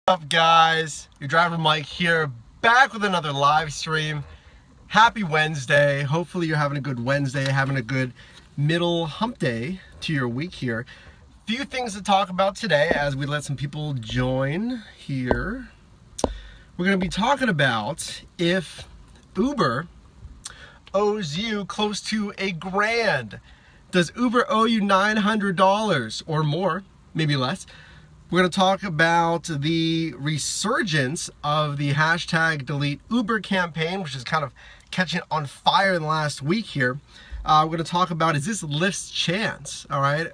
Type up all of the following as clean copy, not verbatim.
What's up, guys? Your driver Mike here, back with another live stream. Happy Wednesday. Hopefully you're having a good Wednesday, having a good middle hump day to your week here. Few things to talk about today as we let some people join here. We're going to be talking about if Uber owes you close to $1,000. Does Uber owe you $900 or more, maybe less? We're going to talk about the resurgence of the hashtag Delete Uber campaign, which is kind of catching on fire in the last week here. We're going to talk about, is this Lyft's chance? All right,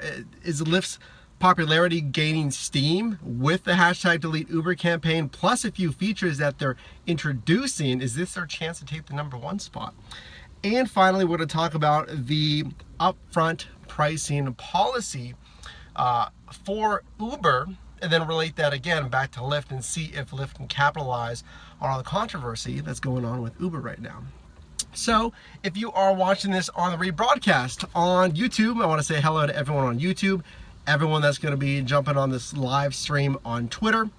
is Lyft's popularity gaining steam with the hashtag Delete Uber campaign, plus a few features that they're introducing? Is this their chance to take the #1 spot? And finally, we're going to talk about the upfront pricing policy for Uber, and then relate that again back to Lyft and see if Lyft can capitalize on all the controversy that's going on with Uber right now. So if you are watching this on the rebroadcast on YouTube, I want to say hello to everyone on YouTube, everyone that's going to be jumping on this live stream on Twitter.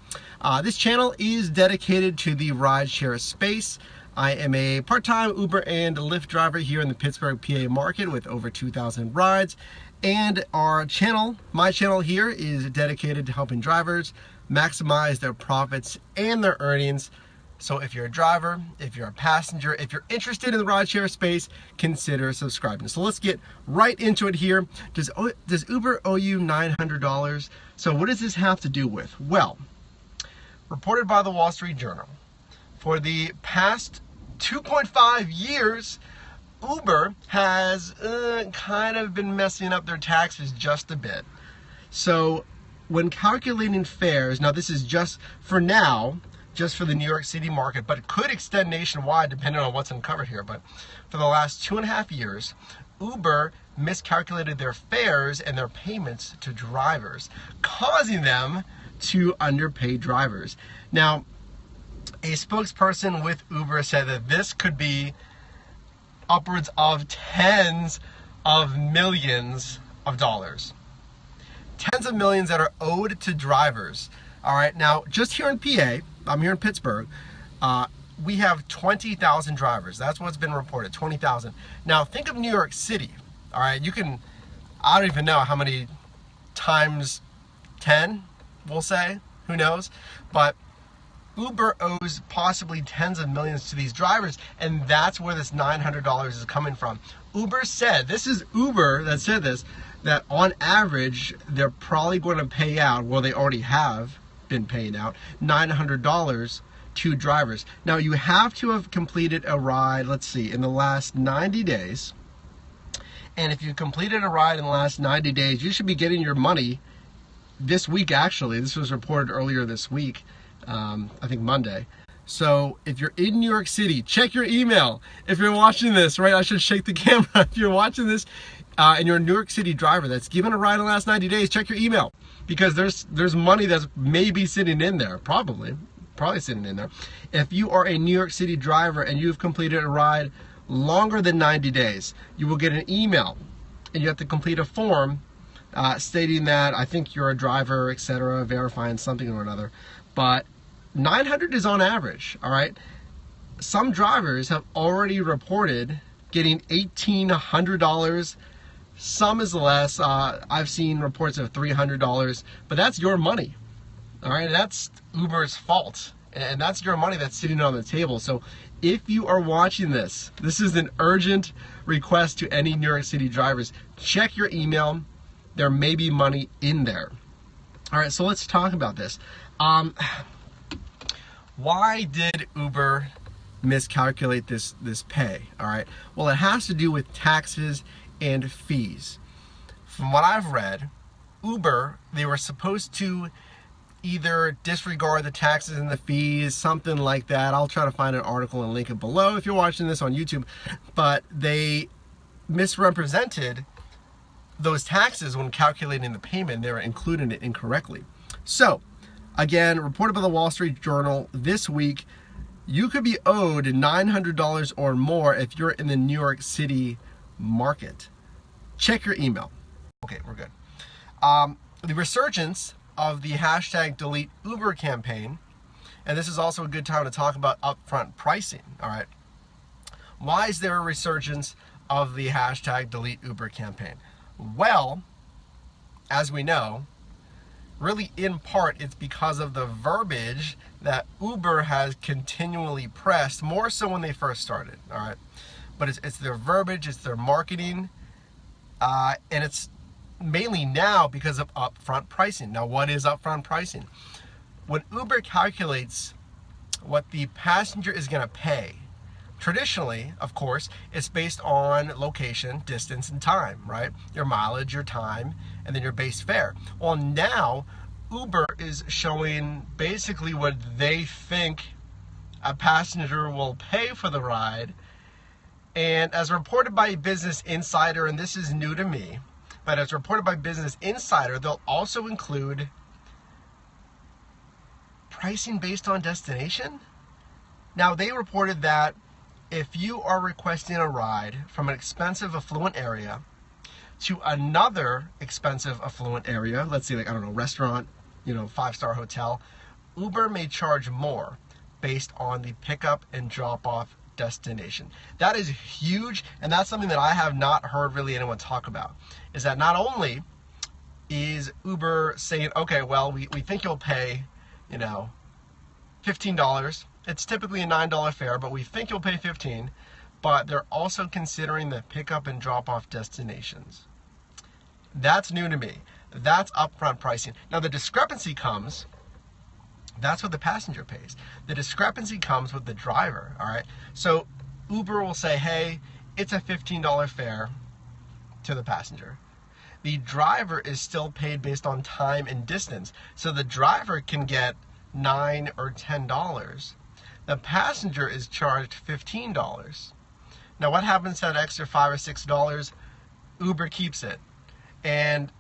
This channel is dedicated to the rideshare space. I am a part-time Uber and Lyft driver here in the Pittsburgh, PA market with over 2,000 rides. And our channel, my channel here, is dedicated to helping drivers maximize their profits and their earnings. So if you're a driver, if you're a passenger, if you're interested in the rideshare space, consider subscribing. So let's get right into it here. Does Uber owe you $900? So what does this have to do with? Well, reported by the Wall Street Journal, for the past 2.5 years, Uber has kind of been messing up their taxes just a bit. So when calculating fares, now this is just for now, just for the New York City market, but it could extend nationwide depending on what's uncovered here. But for the last 2.5 years, Uber miscalculated their fares and their payments to drivers, causing them to underpay drivers. Now, a spokesperson with Uber said that this could be upwards of tens of millions of dollars. Tens of millions that are owed to drivers. All right, now just here in PA, I'm here in Pittsburgh, we have 20,000 drivers. That's what's been reported, 20,000. Now think of New York City. All right, I don't even know how many times 10, we'll say, who knows? But Uber owes possibly tens of millions to these drivers, and that's where this $900 is coming from. Uber said, this is Uber that said this, that on average, they're probably going to pay out, well, they already have been paying out, $900 to drivers. Now, you have to have completed a ride, let's see, in the last 90 days. And if you completed a ride in the last 90 days, you should be getting your money this week, actually. This was reported earlier this week. I think Monday. So if you're in New York City, check your email. If you're watching this, right, I should shake the camera. If you're watching this and you're a New York City driver that's given a ride in the last 90 days, check your email, because there's money that's maybe sitting in there, probably sitting in there. If you are a New York City driver and you've completed a ride longer than 90 days, you will get an email and you have to complete a form stating that I think you're a driver, etc., verifying something or another. But 900 is on average, all right? Some drivers have already reported getting $1,800. Some is less. I've seen reports of $300, but that's your money, all right? That's Uber's fault, and that's your money that's sitting on the table. So if you are watching this, this is an urgent request to any New York City drivers. Check your email. There may be money in there. All right, so let's talk about this. Why did Uber miscalculate this pay? All right, well, it has to do with taxes and fees. From what I've read, Uber, they were supposed to either disregard the taxes and the fees, something like that. I'll try to find an article and link it below if you're watching this on YouTube, but they misrepresented those taxes when calculating the payment. They were including it incorrectly. So again, reported by the Wall Street Journal this week, you could be owed $900 or more if you're in the New York City market. Check your email. Okay, we're good. The resurgence of the hashtag Delete Uber campaign, and this is also a good time to talk about upfront pricing, all right? Why is there a resurgence of the hashtag Delete Uber campaign? Well, as we know, really in part it's because of the verbiage that Uber has continually pressed, more so when they first started, all right? But it's their verbiage, it's their marketing, and it's mainly now because of upfront pricing. Now, what is upfront pricing? When Uber calculates what the passenger is going to pay, traditionally, of course, it's based on location, distance, and time, right? Your mileage, your time, and then your base fare. Well, now Uber is showing basically what they think a passenger will pay for the ride. And as reported by Business Insider, and this is new to me, but as reported by Business Insider, they'll also include pricing based on destination. Now, they reported that if you are requesting a ride from an expensive affluent area to another expensive affluent area, let's say like, I don't know, restaurant, 5-star hotel, Uber may charge more based on the pickup and drop off destination. That is huge, and that's something that I have not heard really anyone talk about, is that not only is Uber saying, okay, well, we think you'll pay, $15. It's typically a $9 fare, but we think you'll pay $15, but they're also considering the pickup and drop off destinations. That's new to me. That's upfront pricing. Now the discrepancy comes, that's what the passenger pays. The discrepancy comes with the driver, all right? So Uber will say, hey, it's a $15 fare to the passenger. The driver is still paid based on time and distance. So the driver can get $9 or $10. The passenger is charged $15. Now what happens to that extra $5 or $6? Uber keeps it. And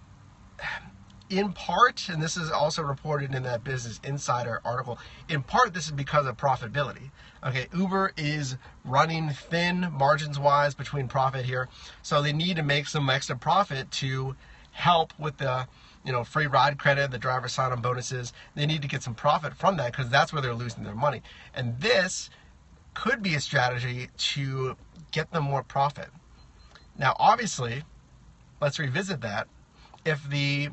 in part, and this is also reported in that Business Insider article, in part this is because of profitability. Okay, Uber is running thin margins-wise between profit here, so they need to make some extra profit to help with the free ride credit, the driver sign-on bonuses. They need to get some profit from that because that's where they're losing their money. And this could be a strategy to get them more profit. Now, obviously, let's revisit that. If the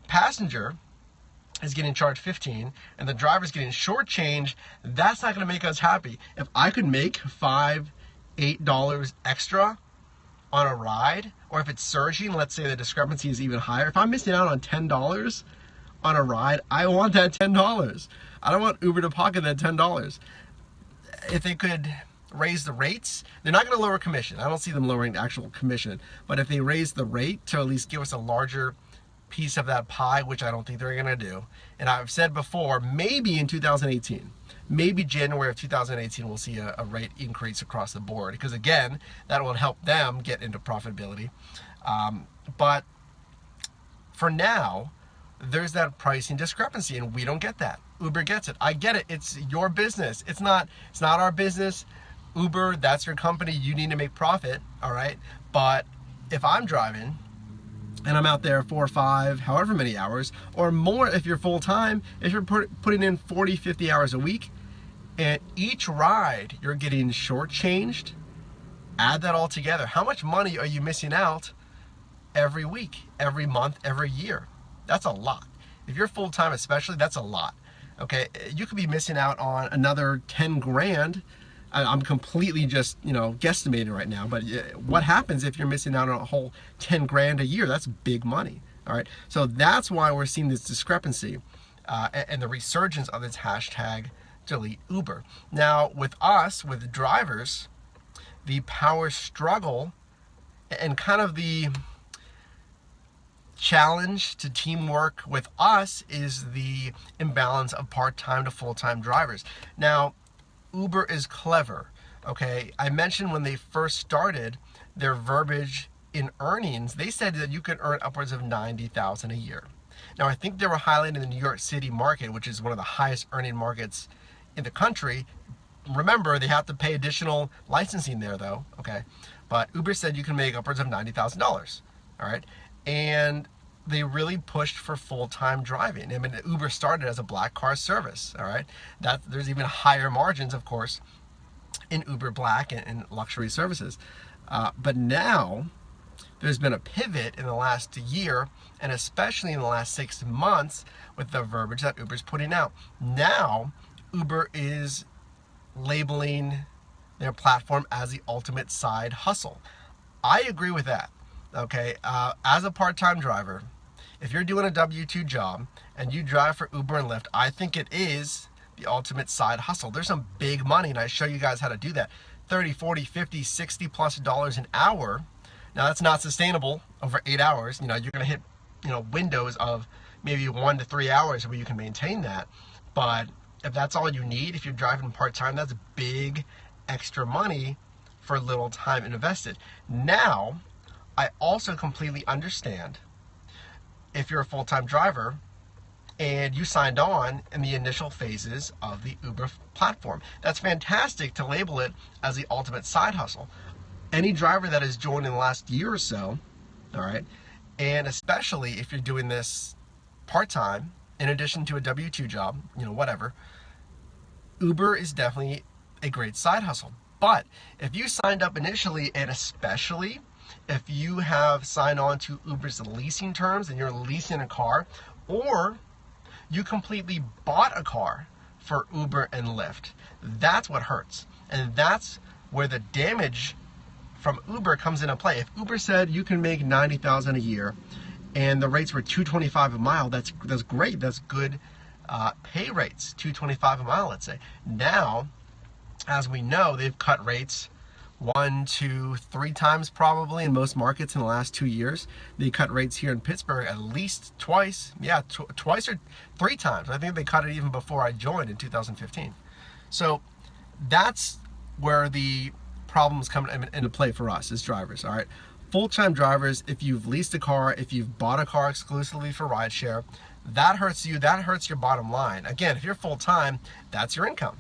passenger is getting charged $15 and the driver's getting shortchanged, that's not going to make us happy. If I could make $5, $8 extra on a ride, or if it's surging, let's say the discrepancy is even higher. If I'm missing out on $10 on a ride, I want that $10. I don't want Uber to pocket that $10. If they could raise the rates, they're not going to lower commission. I don't see them lowering the actual commission, but if they raise the rate to at least give us a larger piece of that pie, which I don't think they're going to do. And I've said before, maybe in 2018, maybe January of 2018, we'll see a rate increase across the board, because again, that will help them get into profitability. But for now, there's that pricing discrepancy, and we don't get that. Uber gets it. I get it. It's your business. It's not our business. Uber, that's your company. You need to make profit, all right? But if I'm driving and I'm out there 4 or 5, however many hours, or more if you're full-time, if you're putting in 40, 50 hours a week, and each ride you're getting shortchanged, add that all together. How much money are you missing out every week, every month, every year? That's a lot. If you're full-time especially, that's a lot. Okay, you could be missing out on another 10 grand. I'm completely just, guesstimating right now, but what happens if you're missing out on a whole 10 grand a year? That's big money, all right? So that's why we're seeing this discrepancy and the resurgence of this hashtag Delete Uber. Now, with us, with drivers, the power struggle and kind of the challenge to teamwork with us is the imbalance of part-time to full-time drivers. Now, Uber is clever, okay? I mentioned when they first started their verbiage in earnings, they said that you could earn upwards of $90,000 a year. Now, I think they were highlighting the New York City market, which is one of the highest earning markets in the country. Remember, they have to pay additional licensing there though, okay? But Uber said you can make upwards of $90,000, all right? And they really pushed for full-time driving. I mean, Uber started as a black car service, all right? There's even higher margins, of course, in Uber Black and luxury services. But now, there's been a pivot in the last year, and especially in the last 6 months, with the verbiage that Uber's putting out. Now, Uber is labeling their platform as the ultimate side hustle. I agree with that, okay? As a part-time driver, if you're doing a W-2 job and you drive for Uber and Lyft, I think it is the ultimate side hustle. There's some big money, and I show you guys how to do that. 30, 40, 50, 60 plus dollars an hour. Now that's not sustainable over 8 hours. You know, you're gonna hit, windows of maybe 1 to 3 hours where you can maintain that. But if that's all you need, if you're driving part-time, that's big extra money for little time invested. Now, I also completely understand if you're a full-time driver and you signed on in the initial phases of the Uber platform. That's fantastic to label it as the ultimate side hustle. Any driver that has joined in the last year or so, all right, and especially if you're doing this part-time, in addition to a W-2 job, whatever, Uber is definitely a great side hustle. But if you signed up initially, and especially if you have signed on to Uber's leasing terms and you're leasing a car, or you completely bought a car for Uber and Lyft, that's what hurts. And that's where the damage from Uber comes into play. If Uber said you can make $90,000 a year and the rates were $225 a mile, that's great. That's good pay rates, $225 a mile, let's say. Now, as we know, they've cut rates 1, 2, 3 times probably in most markets in the last 2 years. They cut rates here in Pittsburgh at least twice. Yeah, twice or 3 times. I think they cut it even before I joined in 2015. So that's where the problems come into play for us as drivers, all right? Full-time drivers, if you've leased a car, if you've bought a car exclusively for rideshare, that hurts you, that hurts your bottom line. Again, if you're full-time, that's your income,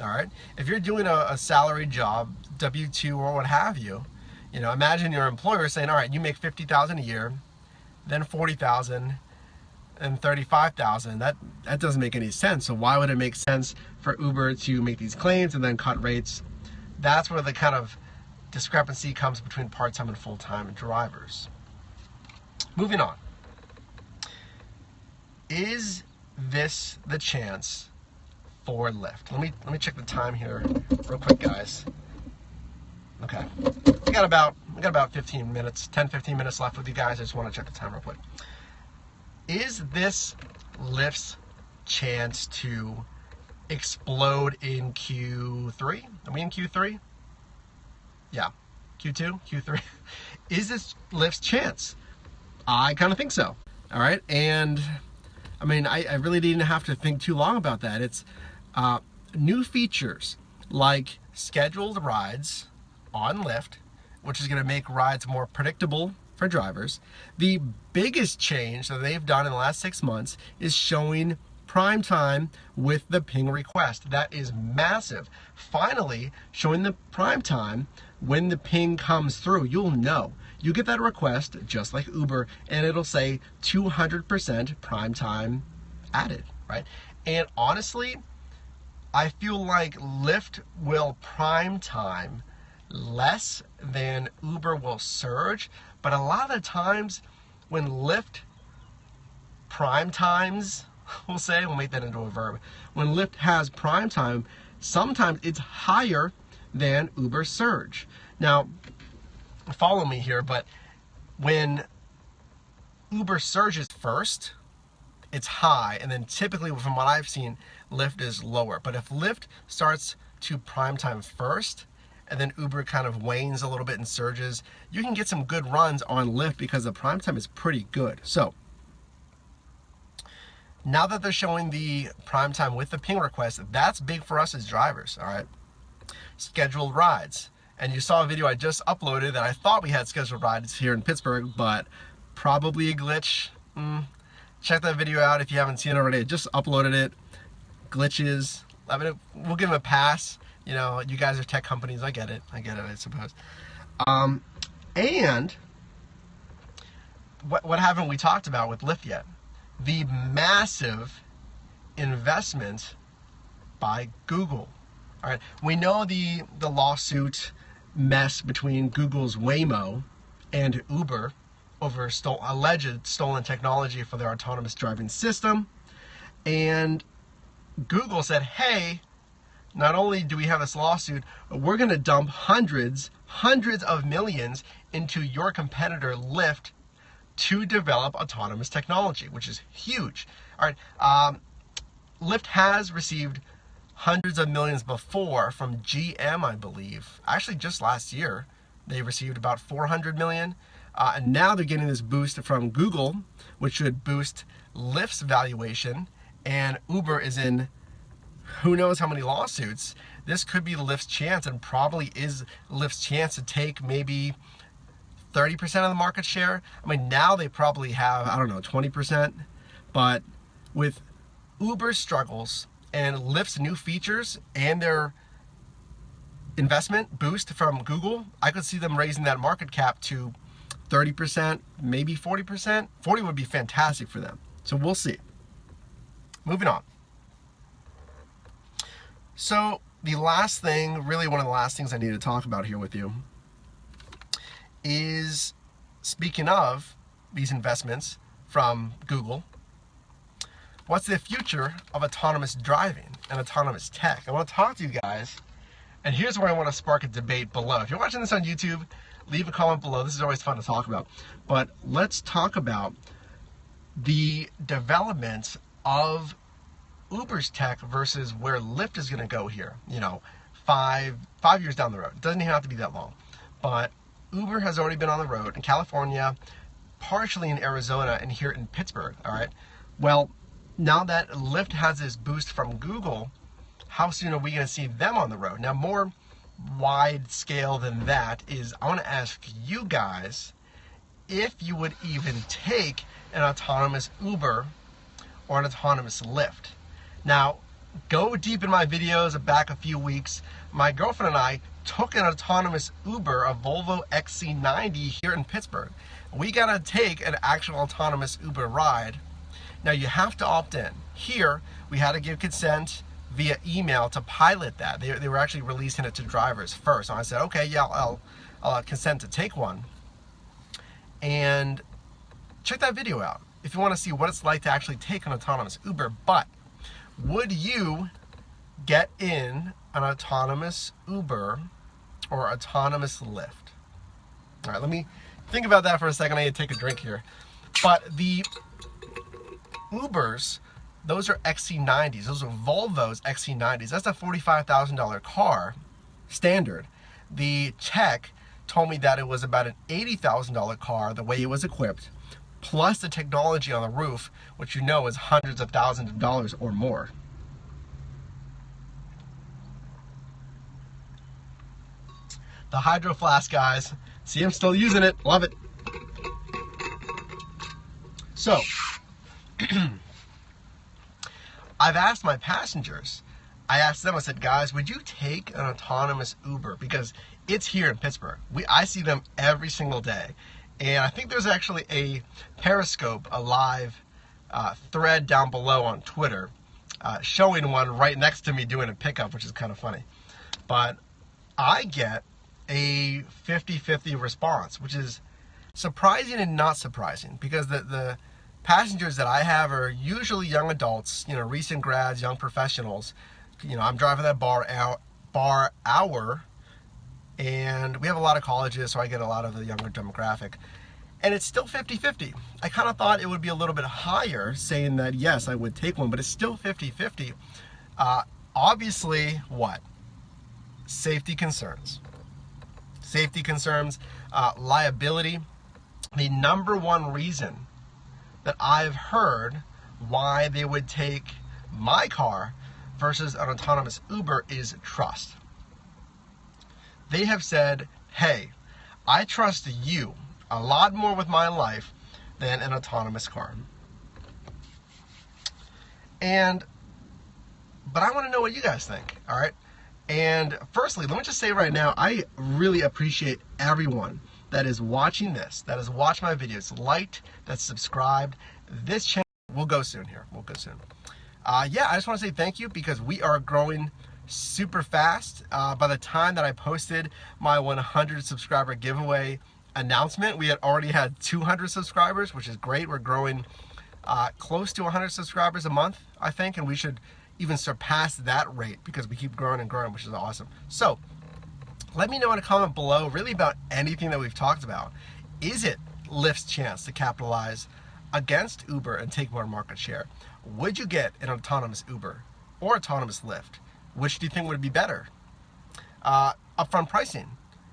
all right? If you're doing a salary job, W-2 or what have you, imagine your employer saying, all right, you make $50,000 a year, then $40,000, and $35,000. That doesn't make any sense. So why would it make sense for Uber to make these claims and then cut rates? That's where the kind of discrepancy comes between part-time and full-time drivers. Moving on. Is this the chance for Lyft? Let me check the time here real quick, guys. Okay. We got about 15 minutes, 10-15 minutes left with you guys. I just want to check the time real quick. Is this Lyft's chance to explode in Q3? Are we in Q3? Yeah. Q2? Q3? Is this Lyft's chance? I kind of think so. All right. And I mean, I really didn't have to think too long about that. It's new features like scheduled rides on Lyft, which is going to make rides more predictable for drivers. The biggest change that they've done in the last 6 months is showing prime time with the ping request. That is massive. Finally, showing the prime time when the ping comes through. You'll know. You get that request just like Uber, and it'll say 200% prime time added, right? And honestly, I feel like Lyft will prime time less than Uber will surge, but a lot of the times when Lyft prime times, we'll make that into a verb, when Lyft has prime time, sometimes it's higher than Uber surge. Now, follow me here, but when Uber surges first, it's high, and then typically from what I've seen, Lyft is lower. But if Lyft starts to prime time first, and then Uber kind of wanes a little bit and surges, you can get some good runs on Lyft because the prime time is pretty good. So now that they're showing the prime time with the ping request, that's big for us as drivers, all right? Scheduled rides. And you saw a video I just uploaded that I thought we had scheduled rides here in Pittsburgh, but probably a glitch. Check that video out if you haven't seen it already. I just uploaded it. Glitches. I mean, we'll give them a pass. You guys are tech companies. I get it, I suppose. And what haven't we talked about with Lyft yet? The massive investment by Google. All right, we know the lawsuit mess between Google's Waymo and Uber over alleged stolen technology for their autonomous driving system. And Google said, hey, not only do we have this lawsuit, but we're going to dump hundreds of millions into your competitor Lyft to develop autonomous technology, which is huge. All right, Lyft has received hundreds of millions before from GM, I believe. Actually, just last year, they received about 400 million. And now they're getting this boost from Google, which should boost Lyft's valuation. And Uber is in who knows how many lawsuits. This could be Lyft's chance, and probably is Lyft's chance to take maybe 30% of the market share. I mean, now they probably have, I don't know, 20%. But with Uber's struggles and Lyft's new features and their investment boost from Google, I could see them raising that market cap to 30%, maybe 40%. 40 would be fantastic for them. So we'll see. Moving on. So the last thing, really one of the last things I need to talk about here with you is, speaking of these investments from Google, what's the future of autonomous driving and autonomous tech? I want to talk to you guys, and here's where I want to spark a debate below. If you're watching this on YouTube, leave a comment below. This is always fun to talk about. But let's talk about the development of Uber's tech versus where Lyft is going to go here. You know, five years down the road. It doesn't even have to be that long. But Uber has already been on the road in California, partially in Arizona, and here in Pittsburgh. All right. Well, now that Lyft has this boost from Google, how soon are we going to see them on the road? Now, more wide scale than that is, I want to ask you guys if you would even take an autonomous Uber or an autonomous Lyft. Now, go deep in my videos back a few weeks. My girlfriend and I took an autonomous Uber, a Volvo XC90 here in Pittsburgh. We got to take an actual autonomous Uber ride. Now, you have to opt in. Here, we had to give consent via email to pilot that. They were actually releasing it to drivers first. And I said, okay, yeah, I'll consent to take one. And check that video out if you want to see what it's like to actually take an autonomous Uber. But would you get in an autonomous Uber or autonomous Lyft? All right, let me think about that for a second. I need to take a drink here. But the Ubers, those are XC90s. Those are Volvo's XC90s. That's a $45,000 car, standard. The tech told me that it was about an $80,000 car, the way it was equipped, plus the technology on the roof, which you know is hundreds of thousands of dollars or more. The Hydro Flask, guys. See, I'm still using it. Love it. So, I've asked my passengers, I asked them, I said, guys, would you take an autonomous Uber? Because it's here in Pittsburgh. I see them every single day. And I think there's actually a Periscope, a live thread down below on Twitter, showing one right next to me doing a pickup, which is kind of funny. But I get a 50-50 response, which is surprising and not surprising, because the passengers that I have are usually young adults, you know, recent grads, young professionals. You know, I'm driving that bar hour, and we have a lot of colleges, so I get a lot of the younger demographic. And it's still 50-50. I kind of thought it would be a little bit higher, saying that, yes, I would take one, but it's still 50-50. Obviously, what? Safety concerns. Safety concerns, liability. The number one reason that I've heard why they would take my car versus an autonomous Uber is trust. They have said, hey, I trust you a lot more with my life than an autonomous car. But I want to know what you guys think, all right? And firstly, let me just say right now, I really appreciate everyone that is watching this, that has watched my videos, liked, that's subscribed, this channel will go soon here. We'll go soon. Yeah, I just want to say thank you because we are growing super fast. By the time that I posted my 100 subscriber giveaway announcement, we had already had 200 subscribers, which is great. We're growing close to 100 subscribers a month, I think, and we should even surpass that rate because we keep growing and growing, which is awesome. So let me know in a comment below really about anything that we've talked about. Is it Lyft's chance to capitalize against Uber and take more market share? Would you get an autonomous Uber or autonomous Lyft? Which do you think would be better? Upfront pricing.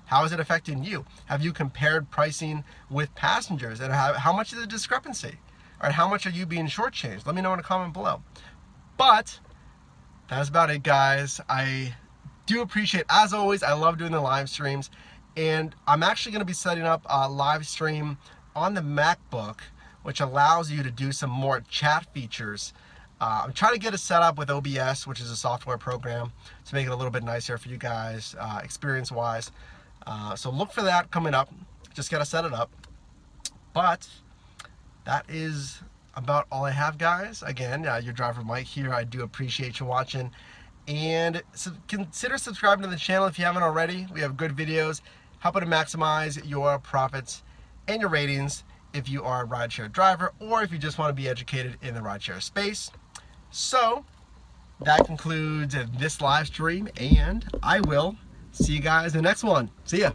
How is it affecting you? Have you compared pricing with passengers and how much is the discrepancy? All right, how much are you being shortchanged? Let me know in a comment below. But that's about it, guys. I do appreciate, as always, I love doing the live streams, and I'm actually going to be setting up a live stream on the MacBook, which allows you to do some more chat features. I'm trying to get it set up with OBS, which is a software program, to make it a little bit nicer for you guys, experience-wise. So look for that coming up. Just got to set it up. But that is about all I have, guys. Again, your driver Mike here. I do appreciate you watching. And consider subscribing to the channel if you haven't already. We have good videos helping to maximize your profits and your ratings if you are a rideshare driver or if you just want to be educated in the rideshare space. So that concludes this live stream, and I will see you guys in the next one. See ya.